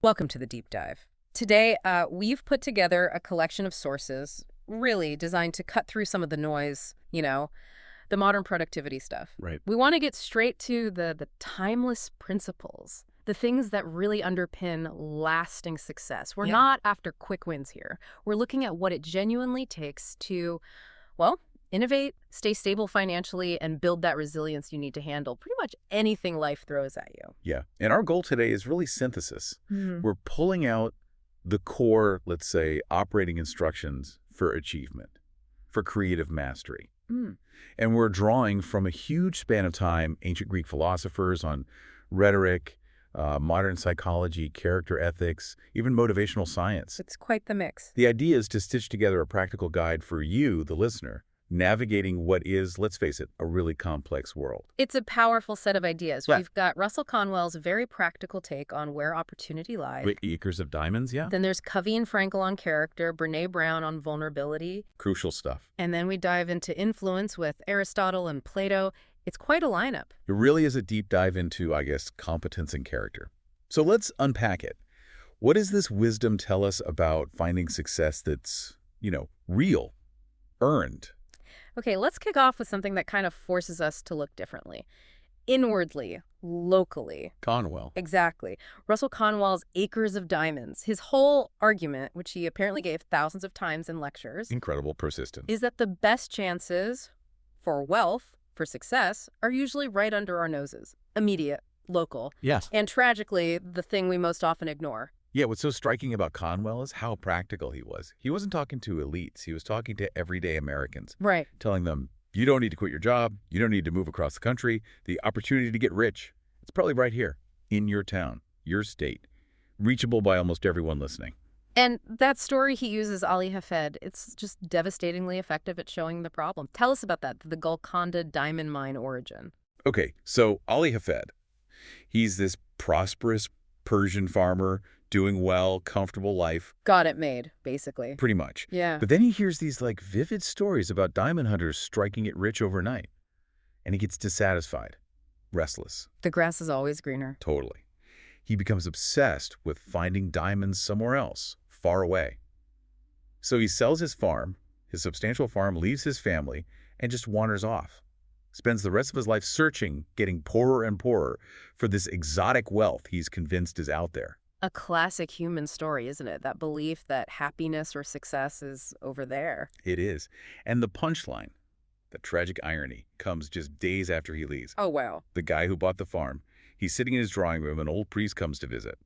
Welcome to the deep dive. Today, we've put together a collection of sources really designed to cut through some of the noise, the modern productivity stuff. Right. We want to get straight to the timeless principles, the things that really underpin lasting success. We're not after quick wins here. We're looking at what it genuinely takes to, well, innovate, stay stable financially, and build that resilience you need to handle pretty much anything life throws at you. Yeah. And our goal today is really synthesis. Hmm. We're pulling out the core, let's say, operating instructions for achievement, for creative mastery. Mm. And we're drawing from a huge span of time, ancient Greek philosophers on rhetoric, modern psychology, character ethics, even motivational science. It's quite the mix. The idea is to stitch together a practical guide for you, the listener, navigating what is, let's face it, a really complex world. It's a powerful set of ideas. Yeah. We've got Russell Conwell's very practical take on where opportunity lies. Wait, acres of diamonds, yeah. Then there's Covey and Frankel on character, Brene Brown on vulnerability. Crucial stuff. And then we dive into influence with Aristotle and Plato. It's quite a lineup. It really is a deep dive into, I guess, competence and character. So let's unpack it. What does this wisdom tell us about finding success that's, real, earned? Okay, let's kick off with something that kind of forces us to look differently. Inwardly, locally. Conwell. Exactly. Russell Conwell's Acres of Diamonds. His whole argument, which he apparently gave thousands of times in lectures, Incredible persistence. is that the best chances for wealth, for success, are usually right under our noses. Immediate, local. Yes. And tragically, the thing we most often ignore. Yeah, what's so striking about Conwell is how practical he was. He wasn't talking to elites. He was talking to everyday Americans, Right. telling them, you don't need to quit your job. You don't need to move across the country. The opportunity to get rich, it's probably right here, in your town, your state, reachable by almost everyone listening. And that story he uses, Ali Hafed, it's just devastatingly effective at showing the problem. Tell us about that, the Golconda diamond mine origin. Okay, so Ali Hafed, he's this prosperous Persian farmer, doing well, comfortable life, Got it made, basically. pretty much. Yeah. But then he hears these vivid stories about diamond hunters striking it rich overnight. And he gets dissatisfied, restless, The grass is always greener. totally. He becomes obsessed with finding diamonds somewhere else, far away. So he sells his farm, his substantial farm, leaves his family, and just wanders off. Spends the rest of his life searching, getting poorer and poorer for this exotic wealth he's convinced is out there. A classic human story, isn't it? That belief that happiness or success is over there. It is. And the punchline, the tragic irony, comes just days after he leaves. Oh, wow. The guy who bought the farm, he's sitting in his drawing room, an old priest comes to visit.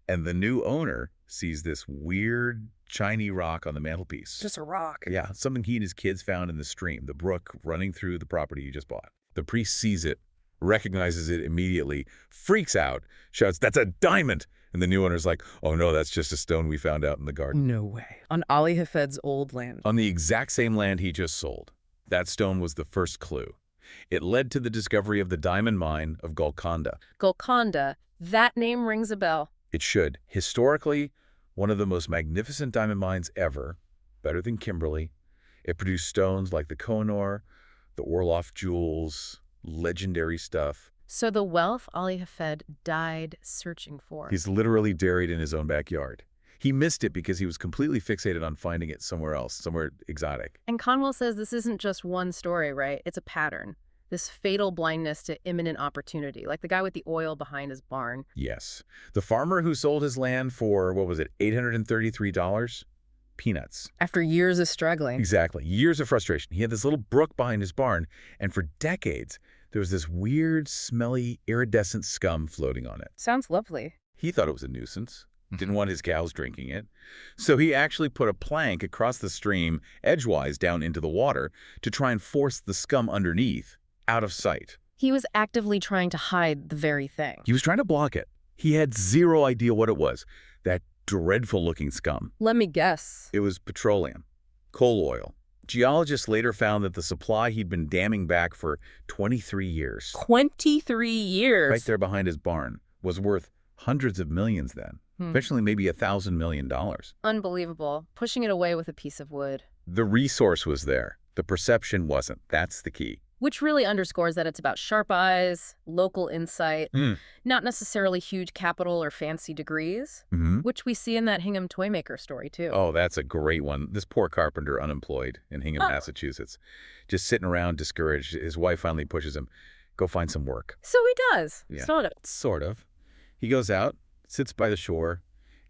And the new owner sees this weird, shiny rock on the mantelpiece. Just a rock. Yeah, something he and his kids found in the stream, the brook running through the property you just bought. The priest sees it, recognizes it immediately, freaks out, shouts, "That's a diamond!" And the new owner's like, "Oh no, that's just a stone we found out in the garden." No way. On Ali Hafed's old land. On the exact same land he just sold. That stone was the first clue. It led to the discovery of the diamond mine of Golconda. Golconda, that name rings a bell. It should. Historically, one of the most magnificent diamond mines ever, better than Kimberley. It produced stones like the Kohinoor, the Orloff jewels, legendary stuff. So the wealth Ali Hafed died searching for. He's literally buried in his own backyard. He missed it because he was completely fixated on finding it somewhere else, somewhere exotic. And Conwell says this isn't just one story, right? It's a pattern. This fatal blindness to imminent opportunity, like the guy with the oil behind his barn. Yes. The farmer who sold his land for, what was it, $833? Peanuts. After years of struggling. Exactly. Years of frustration. He had this little brook behind his barn, and for decades, there was this weird, smelly, iridescent scum floating on it. Sounds lovely. He thought it was a nuisance. Didn't want his cows drinking it. So he actually put a plank across the stream, edgewise down into the water, to try and force the scum underneath out of sight. He was actively trying to hide the very thing. He was trying to block it. He had zero idea what it was, that dreadful-looking scum. Let me guess. It was petroleum, coal oil. Geologists later found that the supply he'd been damming back for 23 years, 23 years. right there behind his barn, was worth hundreds of millions then. Eventually maybe $1,000 million. Unbelievable. Pushing it away with a piece of wood. The resource was there. The perception wasn't. That's the key. Which really underscores that it's about sharp eyes, local insight, Mm. not necessarily huge capital or fancy degrees, Hmm. which we see in that Hingham Toymaker story, too. Oh, that's a great one. This poor carpenter, unemployed in Hingham, Huh. Massachusetts, just sitting around discouraged. His wife finally pushes him, go find some work. So he does, Yeah, sort of. sort of. He goes out, sits by the shore,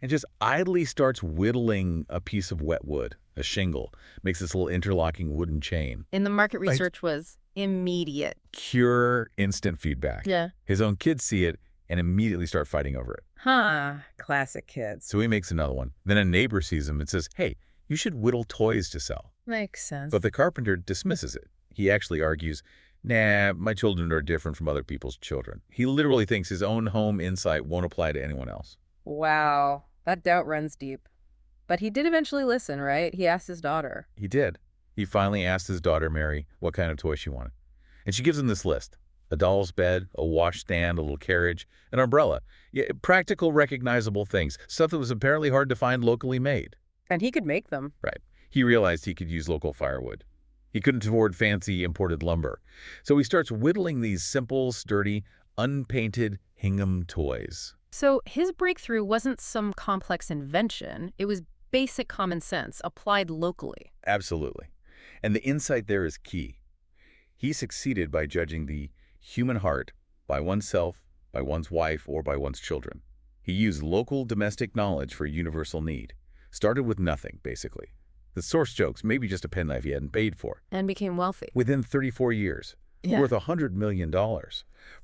and just idly starts whittling a piece of wet wood, a shingle, makes this little interlocking wooden chain. And the market Right. research was immediate. Pure instant feedback. Yeah. His own kids see it and immediately start fighting over it. Huh. Classic kids. So he makes another one. Then a neighbor sees him and says, hey, you should whittle toys to sell. Makes sense. But the carpenter dismisses it. He actually argues, nah, my children are different from other people's children. He literally thinks his own home insight won't apply to anyone else. Wow. That doubt runs deep. But he did eventually listen, right? He asked his daughter. He did. He finally asked his daughter, Mary, what kind of toy she wanted. And she gives him this list. A doll's bed, a washstand, a little carriage, an umbrella. Yeah, practical, recognizable things. Stuff that was apparently hard to find locally made. And he could make them. Right. He realized he could use local firewood. He couldn't afford fancy imported lumber. So he starts whittling these simple, sturdy, unpainted Hingham toys. So his breakthrough wasn't some complex invention. It was basic common sense applied locally. Absolutely. And the insight there is key. He succeeded by judging the human heart by oneself, by one's wife, or by one's children. He used local domestic knowledge for a universal need. Started with nothing, basically. The source jokes, maybe just a penknife he hadn't paid for. And became wealthy. Within 34 years, Yeah. worth $100 million.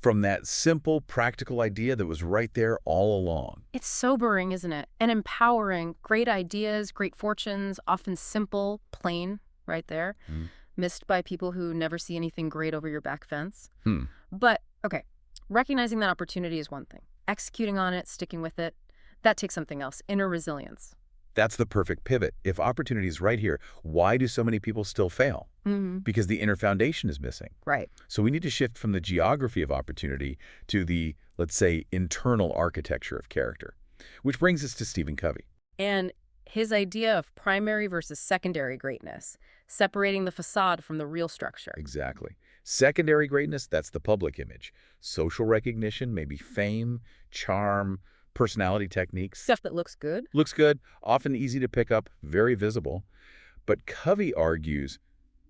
From that simple, practical idea that was right there all along. It's sobering, isn't it? And empowering. Great ideas, great fortunes, often simple, plain, right there. Mm. Missed by people who never see anything great over your back fence. Hmm. But, okay, recognizing that opportunity is one thing. Executing on it, sticking with it, that takes something else. Inner resilience. That's the perfect pivot. If opportunity is right here, why do so many people still fail? Mm-hmm. Because the inner foundation is missing. Right. So we need to shift from the geography of opportunity to the, let's say, internal architecture of character. Which brings us to Stephen Covey. And his idea of primary versus secondary greatness, separating the facade from the real structure. Exactly. Secondary greatness, that's the public image. Social recognition, maybe fame, charm, personality techniques. Stuff that looks good. Looks good, often easy to pick up, very visible. But Covey argues,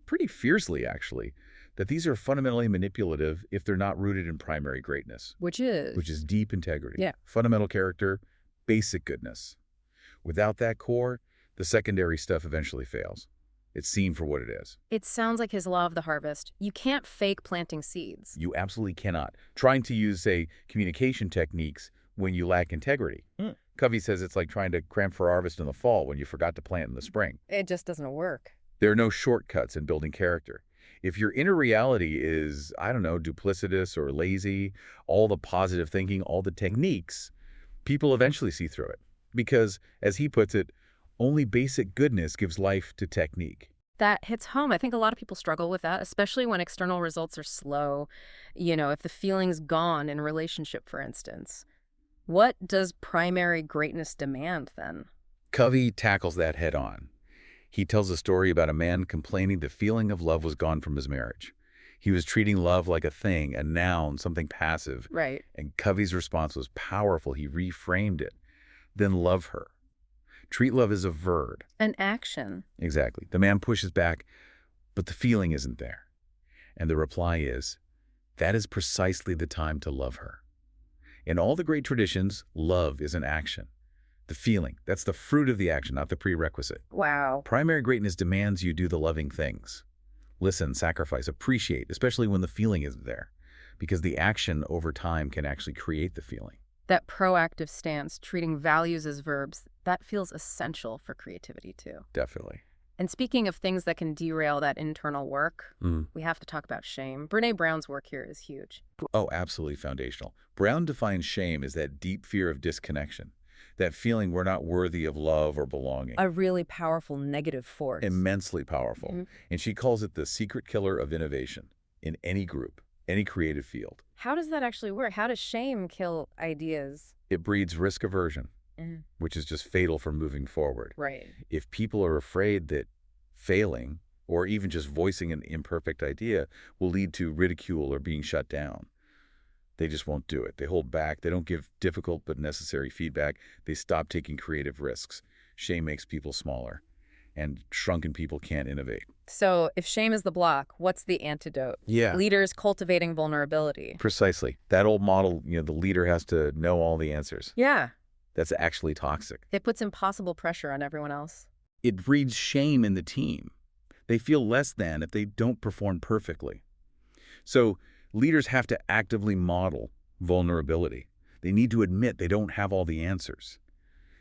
pretty fiercely actually, that these are fundamentally manipulative if they're not rooted in primary greatness, Which is deep integrity, Yeah. fundamental character, basic goodness. Without that core, the secondary stuff eventually fails. It's seen for what it is. It sounds like his law of the harvest. You can't fake planting seeds. You absolutely cannot. Trying to use, say, communication techniques when you lack integrity. Mm. Covey says it's like trying to cram for harvest in the fall when you forgot to plant in the spring. It just doesn't work. There are no shortcuts in building character. If your inner reality is, I don't know, duplicitous or lazy, all the positive thinking, all the techniques, people eventually see through it. Because, as he puts it, only basic goodness gives life to technique. That hits home. I think a lot of people struggle with that, especially when external results are slow. You know, if the feeling's gone in a relationship, for instance. What does primary greatness demand, then? Covey tackles that head on. He tells a story about a man complaining the feeling of love was gone from his marriage. He was treating love like a thing, a noun, something passive. Right. And Covey's response was powerful. He reframed it. Then love her. Treat love as a verb. An action. Exactly. The man pushes back, but the feeling isn't there. And the reply is, that is precisely the time to love her. In all the great traditions, love is an action. The feeling, that's the fruit of the action, not the prerequisite. Wow. Primary greatness demands you do the loving things. Listen, sacrifice, appreciate, especially when the feeling isn't there. Because the action over time can actually create the feeling. That proactive stance, treating values as verbs, that feels essential for creativity, too. Definitely. And speaking of things that can derail that internal work, Mm. we have to talk about shame. Brené Brown's work here is huge. Oh, absolutely foundational. Brown defines shame as that deep fear of disconnection, that feeling we're not worthy of love or belonging. A really powerful negative force. Immensely powerful. Mhm. And she calls it the secret killer of innovation in any group, any creative field. How does that actually work? How does shame kill ideas? It breeds risk aversion, which is just fatal for moving forward. Right. If people are afraid that failing, or even just voicing an imperfect idea will lead to ridicule or being shut down. They just won't do it. They hold back. They don't give difficult but necessary feedback. They stop taking creative risks. Shame makes people smaller, and shrunken people can't innovate. So if shame is the block, what's the antidote? Yeah, Leaders cultivating vulnerability. precisely. That old model, the leader has to know all the answers. Yeah. That's actually toxic. It puts impossible pressure on everyone else. It breeds shame in the team. They feel less than if they don't perform perfectly. So leaders have to actively model vulnerability. They need to admit they don't have all the answers.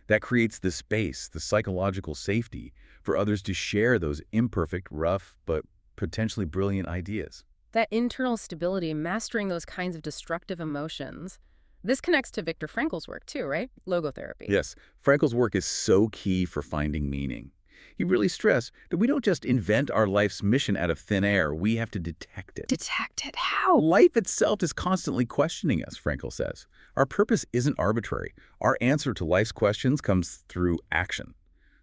That creates the space, the psychological safety for others to share those imperfect, rough, but potentially brilliant ideas. That internal stability, mastering those kinds of destructive emotions. This connects to Viktor Frankl's work too, right? Logotherapy. Yes, Frankl's work is so key for finding meaning. He really stressed that we don't just invent our life's mission out of thin air, we have to detect it. Detect it? How? Life itself is constantly questioning us, Frankl says. Our purpose isn't arbitrary. Our answer to life's questions comes through action,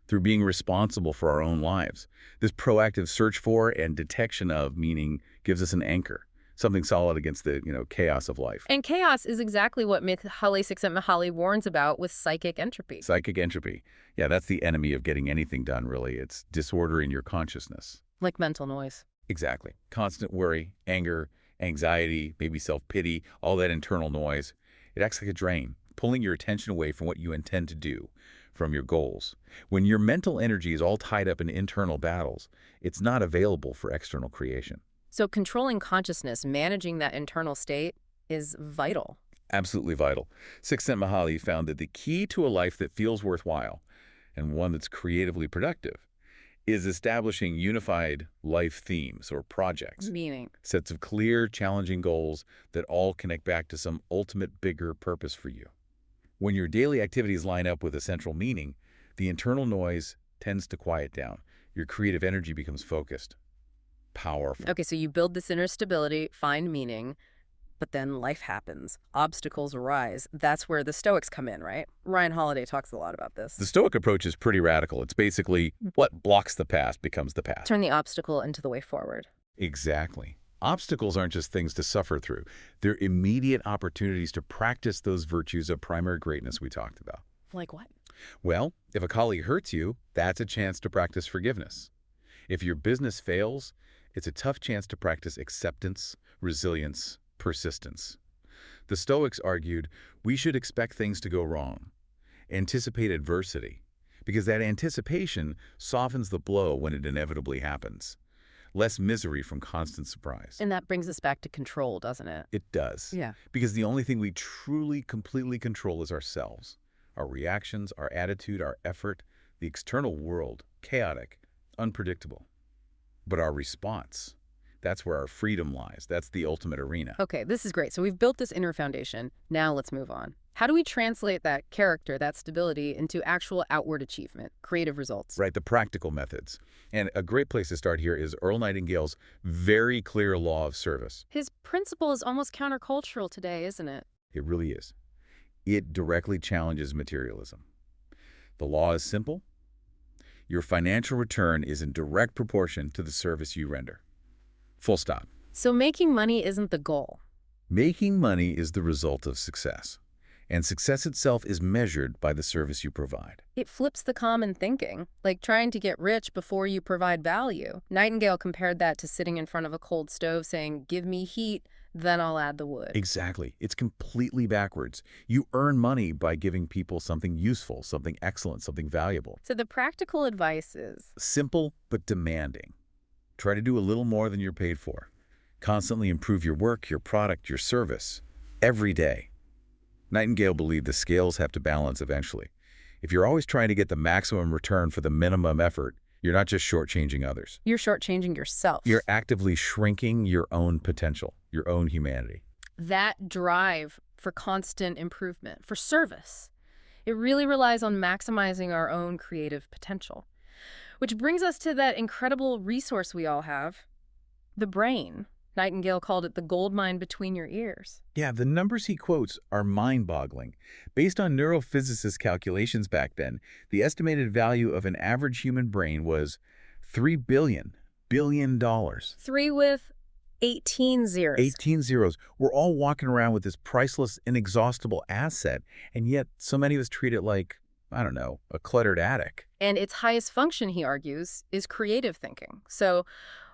through being responsible for our own lives. This proactive search for and detection of meaning gives us an anchor, something solid against the, chaos of life. And chaos is exactly what Mihaly Csikszentmihalyi warns about with psychic entropy. Psychic entropy. Yeah, that's the enemy of getting anything done, really. It's disorder in your consciousness. Like mental noise. Exactly. Constant worry, anger, anxiety, maybe self-pity, all that internal noise. It acts like a drain, pulling your attention away from what you intend to do, from your goals. When your mental energy is all tied up in internal battles, it's not available for external creation. So controlling consciousness, managing that internal state, is vital. Absolutely vital. Csikszentmihalyi found that the key to a life that feels worthwhile, and one that's creatively productive, is establishing unified life themes or projects. Meaning. Sets of clear, challenging goals that all connect back to some ultimate, bigger purpose for you. When your daily activities line up with a central meaning, the internal noise tends to quiet down. Your creative energy becomes focused, powerful. Okay, so you build this inner stability, find meaning, but then life happens. Obstacles arise. That's where the Stoics come in, right? Ryan Holiday talks a lot about this. The Stoic approach is pretty radical. It's basically what blocks the past becomes the past. Turn the obstacle into the way forward. Exactly. Obstacles aren't just things to suffer through. They're immediate opportunities to practice those virtues of primary greatness we talked about. Like what? Well, if a colleague hurts you, that's a chance to practice forgiveness. If your business fails, it's a tough chance to practice acceptance, resilience, persistence. The Stoics argued we should expect things to go wrong, anticipate adversity, because that anticipation softens the blow when it inevitably happens. Less misery from constant surprise. And that brings us back to control, doesn't it? It does. Yeah. Because the only thing we truly, completely control is ourselves. Our reactions, our attitude, our effort, the external world, chaotic, unpredictable. But our response, that's where our freedom lies. That's the ultimate arena. Okay, this is great. So we've built this inner foundation. Now let's move on. How do we translate that character, that stability, into actual outward achievement, creative results? Right, the practical methods. And a great place to start here is Earl Nightingale's very clear law of service. His principle is almost countercultural today, isn't it? It really is. It directly challenges materialism. The law is simple. Your financial return is in direct proportion to the service you render. Full stop. So making money isn't the goal. Making money is the result of success. And success itself is measured by the service you provide. It flips the common thinking, like trying to get rich before you provide value. Nightingale compared that to sitting in front of a cold stove saying, "Give me heat, then I'll add the wood." Exactly. It's completely backwards. You earn money by giving people something useful, something excellent, something valuable. So the practical advice is Simple but demanding. Try to do a little more than you're paid for. Constantly improve your work, your product, your service, every day. Nightingale believed the scales have to balance eventually. If you're always trying to get the maximum return for the minimum effort, you're not just shortchanging others. you're shortchanging yourself. You're actively shrinking your own potential, your own humanity. That drive for constant improvement, for service, it really relies on maximizing our own creative potential. Which brings us to that incredible resource we all have, the brain. Nightingale called it the gold mine between your ears. Yeah, the numbers he quotes are mind-boggling. Based on neurophysicists' calculations back then, the estimated value of an average human brain was 3 billion. billion. 3 with 18 zeros. 18 zeros. We're all walking around with this priceless, inexhaustible asset, and yet so many of us treat it like, I don't know, a cluttered attic. And its highest function, he argues, is creative thinking. So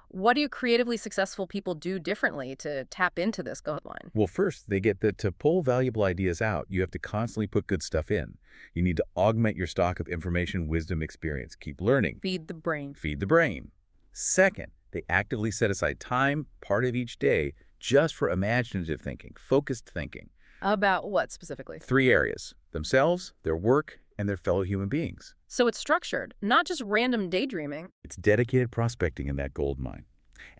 what do creatively successful people do differently to tap into this gold line? Well, first, they get that to pull valuable ideas out, you have to constantly put good stuff in. You need to augment your stock of information, wisdom, experience. Keep learning. Feed the brain. Feed the brain. Second, they actively set aside time, part of each day, just for imaginative thinking, focused thinking. About what specifically? 3 areas: themselves, their work, and their fellow human beings. So it's structured, not just random daydreaming. It's dedicated prospecting in that gold mine,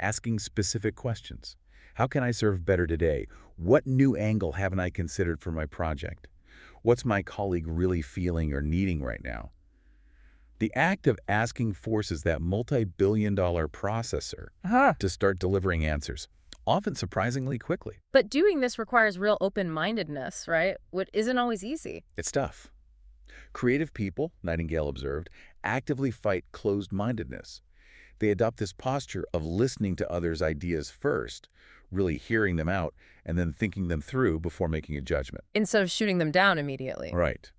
asking specific questions. How can I serve better today? What new angle haven't I considered for my project? What's my colleague really feeling or needing right now? The act of asking forces that multi-billion-dollar processor to start delivering answers, often surprisingly quickly. But doing this requires real open-mindedness, right? What isn't always easy. It's tough. Creative people, Nightingale observed, actively fight closed-mindedness. They adopt this posture of listening to others' ideas first, really hearing them out, and then thinking them through before making a judgment. Instead of shooting them down immediately. Right.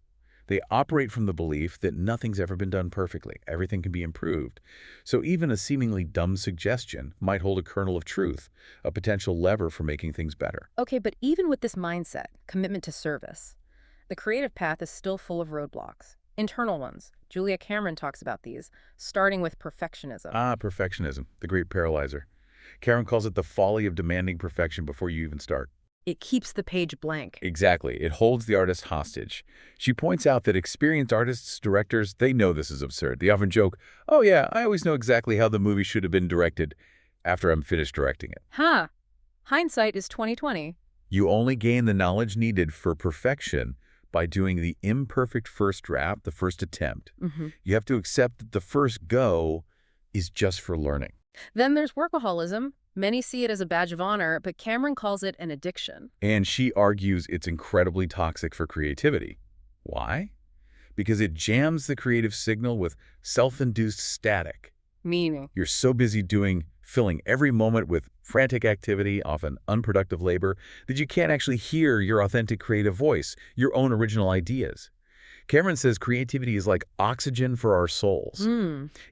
They operate from the belief that nothing's ever been done perfectly. Everything can be improved. So even a seemingly dumb suggestion might hold a kernel of truth, a potential lever for making things better. Okay, but even with this mindset, commitment to service, the creative path is still full of roadblocks. Internal ones. Julia Cameron talks about these, starting with perfectionism. Perfectionism, the great paralyzer. Cameron calls it the folly of demanding perfection before you even start. It keeps the page blank. Exactly. It holds the artist hostage. She points out that experienced artists, directors, they know this is absurd. They often joke, oh yeah, I always know exactly how the movie should have been directed after I'm finished directing it. Huh. Hindsight is 20/20. You only gain the knowledge needed for perfection by doing the imperfect first draft, the first attempt. You have to accept that the first go is just for learning. Then there's workaholism. Many see it as a badge of honor, but Cameron calls it an addiction. And she argues it's incredibly toxic for creativity. Why? Because it jams the creative signal with self-induced static. Meaning? You're so busy filling every moment with frantic activity, often unproductive labor, that you can't actually hear your authentic creative voice, your own original ideas. Cameron says creativity is like oxygen for our souls.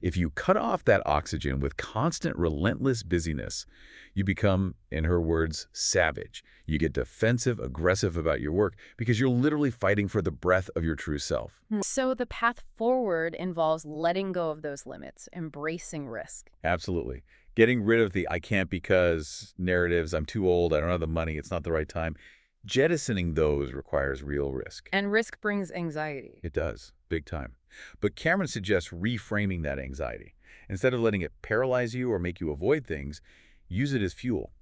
If you cut off that oxygen with constant, relentless busyness, you become, in her words, savage. You get defensive, aggressive about your work because you're literally fighting for the breath of your true self. So the path forward involves letting go of those limits, embracing risk. Absolutely. Getting rid of the I can't because narratives, I'm too old, I don't have the money, it's not the right time. Jettisoning those requires real risk. And risk brings anxiety. It does, big time. But Cameron suggests reframing that anxiety. Instead of letting it paralyze you or make you avoid things, use it as fuel.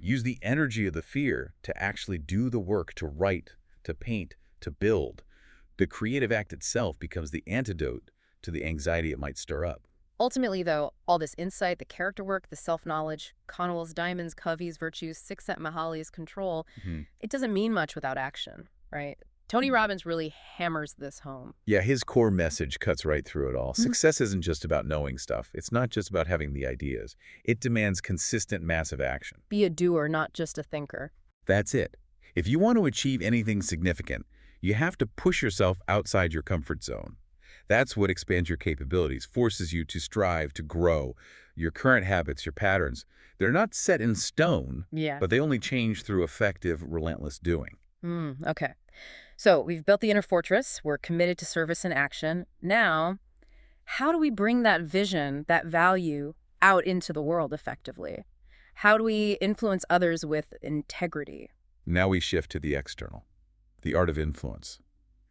Use the energy of the fear to actually do the work, to write, to paint, to build. The creative act itself becomes the antidote to the anxiety it might stir up. Ultimately, though, all this insight, the character work, the self-knowledge, Connell's diamonds, Covey's virtues, Csikszentmihalyi's control, it doesn't mean much without action, right? Tony Robbins really hammers this home. Yeah, his core message cuts right through it all. Success isn't just about knowing stuff. It's not just about having the ideas. It demands consistent, massive action. Be a doer, not just a thinker. That's it. If you want to achieve anything significant, you have to push yourself outside your comfort zone. That's what expands your capabilities, forces you to strive, to grow. Your current habits, your patterns, they're not set in stone, but they only change through effective, relentless doing. Okay. So we've built the inner fortress. We're committed to service and action. Now, how do we bring that vision, that value, out into the world effectively? How do we influence others with integrity? Now we shift to the external, the art of influence.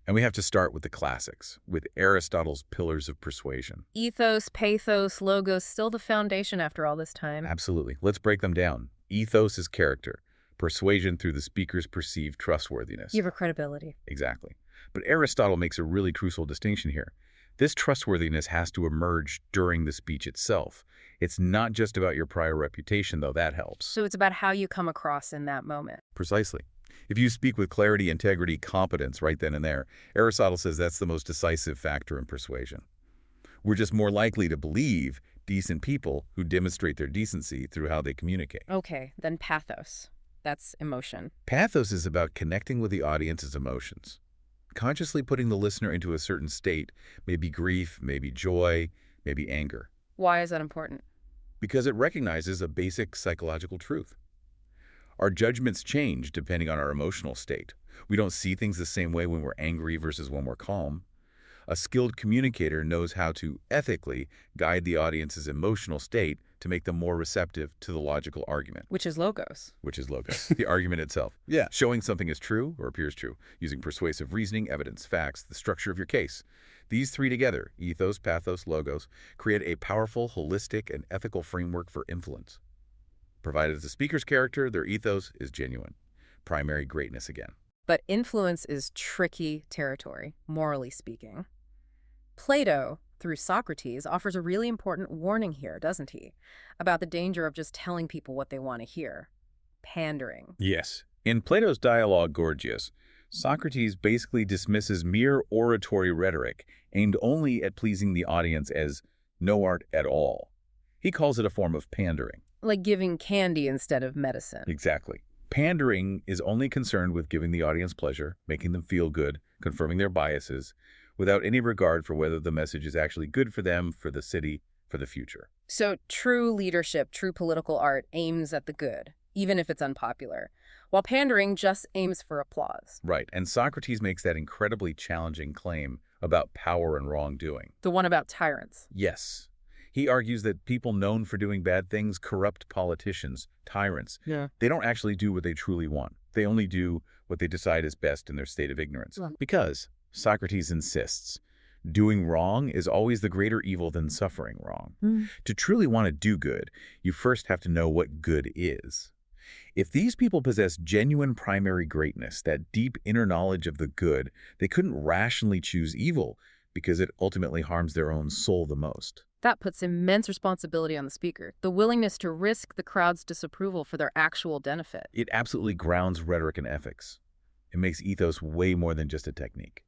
And we have to start with the classics, with Aristotle's pillars of persuasion. Ethos, pathos, logos, still the foundation after all this time. Absolutely. Let's break them down. Ethos is character, persuasion through the speaker's perceived trustworthiness. Give her credibility. Exactly. But Aristotle makes a really crucial distinction here. This trustworthiness has to emerge during the speech itself. It's not just about your prior reputation, though that helps. So it's about how you come across in that moment. Precisely. If you speak with clarity, integrity, competence right then and there, Aristotle says that's the most decisive factor in persuasion. We're just more likely to believe decent people who demonstrate their decency through how they communicate. Okay, then pathos. That's emotion. Pathos is about connecting with the audience's emotions, consciously putting the listener into a certain state, maybe grief, maybe joy, maybe anger, Why is that important? because it recognizes a basic psychological truth. Our judgments change depending on our emotional state. We don't see things the same way when we're angry versus when we're calm. A skilled communicator knows how to ethically guide the audience's emotional state to make them more receptive to the logical argument, Which is logos. which is logos, the argument itself. Yeah. Showing something is true or appears true, using persuasive reasoning, evidence, facts, the structure of your case. These three together, ethos, pathos, logos, create a powerful, holistic, and ethical framework for influence. Provided the speaker's character, their ethos is genuine. Primary greatness again. But influence is tricky territory, morally speaking. Plato, through Socrates, offers a really important warning here, doesn't he? About the danger of just telling people what they want to hear. Pandering. Yes. In Plato's dialogue Gorgias, Socrates basically dismisses mere oratory rhetoric aimed only at pleasing the audience as no art at all. He calls it a form of pandering. Like giving candy instead of medicine. Exactly. Pandering is only concerned with giving the audience pleasure, making them feel good, confirming their biases, without any regard for whether the message is actually good for them, for the city, for the future. So true leadership, true political art aims at the good, even if it's unpopular, while pandering just aims for applause. Right, and Socrates makes that incredibly challenging claim about power and wrongdoing. The one about tyrants. Yes. He argues that people known for doing bad things, corrupt politicians, tyrants, Yeah. they don't actually do what they truly want. They only do what they decide is best in their state of ignorance. Well- Because, Socrates insists, doing wrong is always the greater evil than suffering wrong. To truly want to do good, you first have to know what good is. If these people possess genuine primary greatness, that deep inner knowledge of the good, they couldn't rationally choose evil because it ultimately harms their own soul the most. That puts immense responsibility on the speaker, the willingness to risk the crowd's disapproval for their actual benefit. It absolutely grounds rhetoric and ethics. It makes ethos way more than just a technique.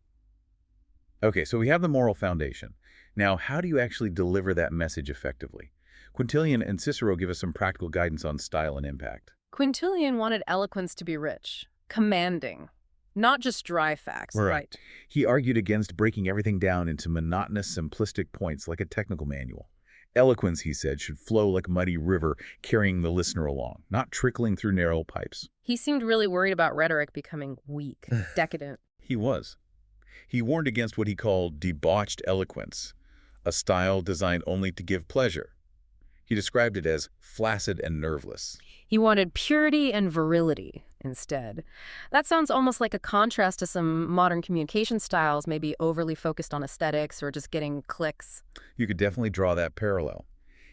Okay, so we have the moral foundation. Now, how do you actually deliver that message effectively? Quintilian and Cicero give us some practical guidance on style and impact. Quintilian wanted eloquence to be rich, commanding, not just dry facts. Right. He argued against breaking everything down into monotonous, simplistic points like a technical manual. Eloquence, he said, should flow like a muddy river, carrying the listener along, not trickling through narrow pipes. He seemed really worried about rhetoric becoming weak, decadent. He was. He warned against what he called debauched eloquence, a style designed only to give pleasure. He described it as flaccid and nerveless. He wanted purity and virility instead. That sounds almost like a contrast to some modern communication styles, maybe overly focused on aesthetics or just getting clicks. You could definitely draw that parallel.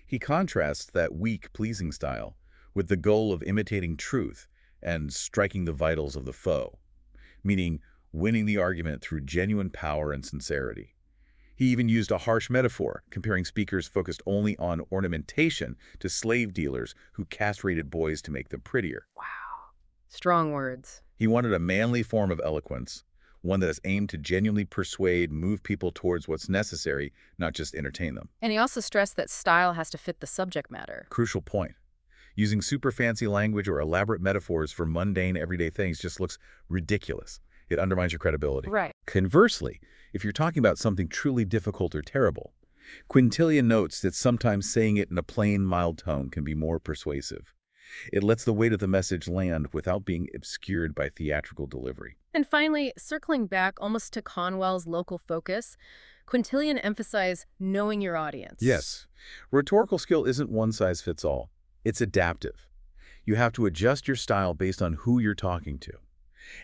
He contrasts that weak, pleasing style with the goal of imitating truth and striking the vitals of the foe, meaning winning the argument through genuine power and sincerity. He even used a harsh metaphor, comparing speakers focused only on ornamentation to slave dealers who castrated boys to make them prettier. Wow. Strong words. He wanted a manly form of eloquence, one that is aimed to genuinely persuade, move people towards what's necessary, not just entertain them. And he also stressed that style has to fit the subject matter. Crucial point. Using super fancy language or elaborate metaphors for mundane, everyday things just looks ridiculous. It undermines your credibility. Right. Conversely, if you're talking about something truly difficult or terrible, Quintilian notes that sometimes saying it in a plain, mild tone can be more persuasive. It lets the weight of the message land without being obscured by theatrical delivery. And finally, circling back almost to Conwell's local focus, Quintilian emphasized knowing your audience. Yes, rhetorical skill isn't one size fits all. It's adaptive. You have to adjust your style based on who you're talking to.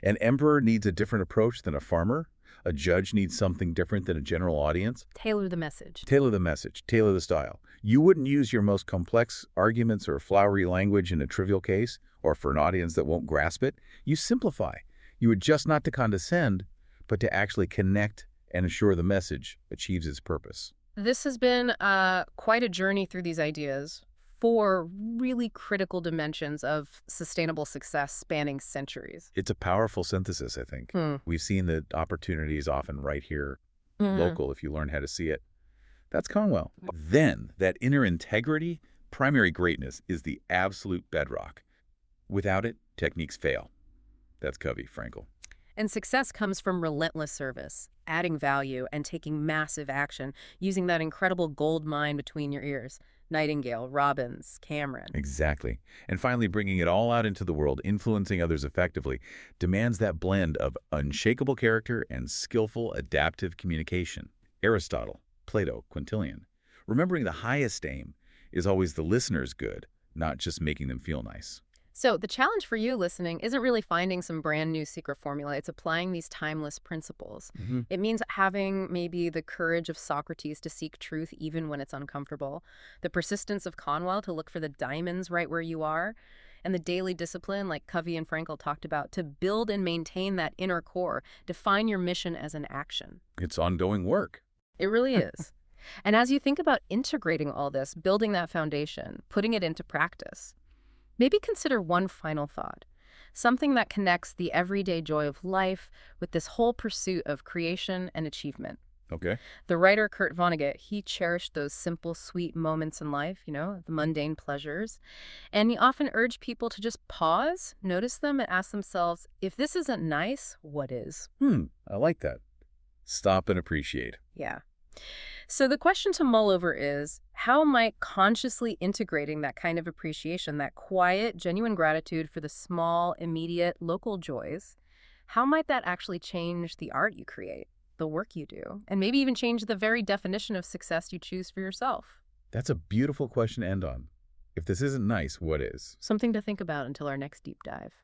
An emperor needs a different approach than a farmer. A judge needs something different than a general audience. Tailor the message. Tailor the message, tailor the style. You wouldn't use your most complex arguments or flowery language in a trivial case or for an audience that won't grasp it. You simplify. You adjust not to condescend, but to actually connect and ensure the message achieves its purpose. This has been quite a journey through these ideas. 4 really critical dimensions of sustainable success spanning centuries. It's a powerful synthesis, I think. We've seen the opportunities often right here, local, if you learn how to see it. That's Conwell. Then, that inner integrity, primary greatness, is the absolute bedrock. Without it, techniques fail. That's Covey, Frankel. And success comes from relentless service, adding value, and taking massive action, using that incredible gold mine between your ears. Nightingale, Robbins, Cameron. Exactly. And finally, bringing it all out into the world, influencing others effectively, demands that blend of unshakable character and skillful adaptive communication. Aristotle, Plato, Quintilian. Remembering the highest aim is always the listener's good, not just making them feel nice. So the challenge for you listening isn't really finding some brand new secret formula. It's applying these timeless principles. Hmm. It means having maybe the courage of Socrates to seek truth even when it's uncomfortable, the persistence of Conwell to look for the diamonds right where you are, and the daily discipline, like Covey and Frankel talked about, to build and maintain that inner core. Define your mission as an action. It's ongoing work. It really is. And as you think about integrating all this, building that foundation, putting it into practice, maybe consider one final thought, something that connects the everyday joy of life with this whole pursuit of creation and achievement. Okay. The writer Kurt Vonnegut, he cherished those simple, sweet moments in life, the mundane pleasures. And he often urged people to just pause, notice them, and ask themselves, if this isn't nice, what is? I like that. Stop and appreciate. Yeah. So the question to mull over is, how might consciously integrating that kind of appreciation, that quiet, genuine gratitude for the small, immediate, local joys, how might that actually change the art you create, the work you do, and maybe even change the very definition of success you choose for yourself? That's a beautiful question to end on. If this isn't nice, what is? Something to think about until our next deep dive.